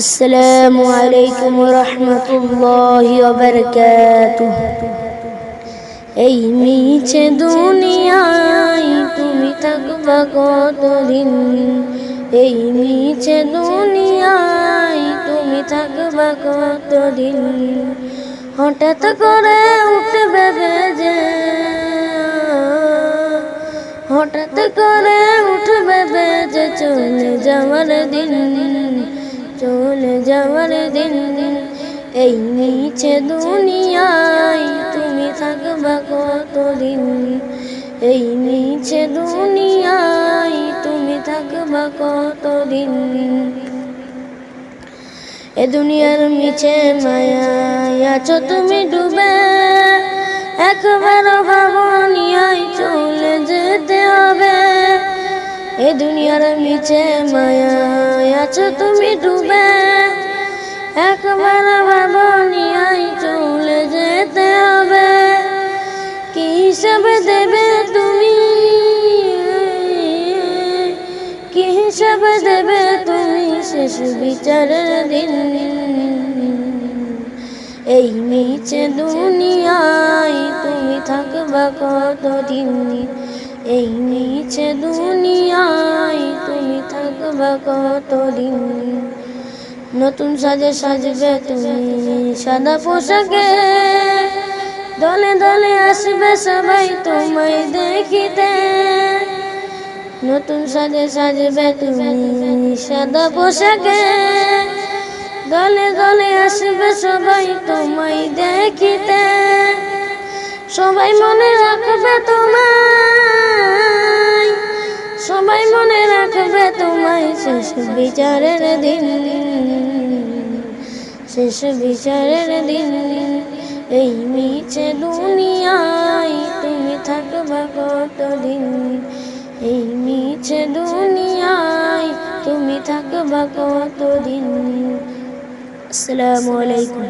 আসসালামু আলাইকুম রহমতুল্লাহি ওয়া বারাকাতুহ। এই মিছে দুনিয়ায় তুমি থাকবা কতদিন? এই মিছে দুনিয়ায় তুমি থাকবা কতদিন? হঠাৎ করে উঠবে বেজে, হঠাৎ করে উঠবে বেজে চলে যাওয়ার দিন, চলে যাওয়ার দিন। এই মিছে দুনিয়ায় তুমি থাকবা কতদিন? এই মিছে দুনিয়ায় তুমি থাকবা কতদিন? এ দুনিয়ার মিছে মায়ায় আছো তুমি ডুবে, একবার ভাবনি আই চলে যেতে হবে। এ দুনিয়ার মিছে মায়ায় আছো তুমি ডুবে, একবার ভাবনি আই চলে যেতে হবে। কি হিসাব দেবে তুমি, কি হিসাব দেবে তুমি শেষ বিচারের দিন? এই মিছে দুনিয়ায় তুমি থাকবা কতদিন? এই মিছে দুনিয়ায় তুমি থাকবা কতদিন? নতুন সাজে সাজবে তুমি সাদা পোশাকে, দলে দলে আসবে সবাই তোমায় দেখিতে। নতুন সাজে সাজবে তুমি সাদা পোশাকে, দলে দলে আসবে সবাই তোমায় দেখিতে। সবাই মনে রাখবে তোমায়, সবাই মনে রাখবে তোমায় শেষ বিচারের দিন, শেষ বিচারের দিন। এই মিছে দুনিয়ায় তুমি থাকবা কতদিন? এই মিছে দুনিয়ায় তুমি থাকবা কতদিন? আসসালামু আলাইকুম।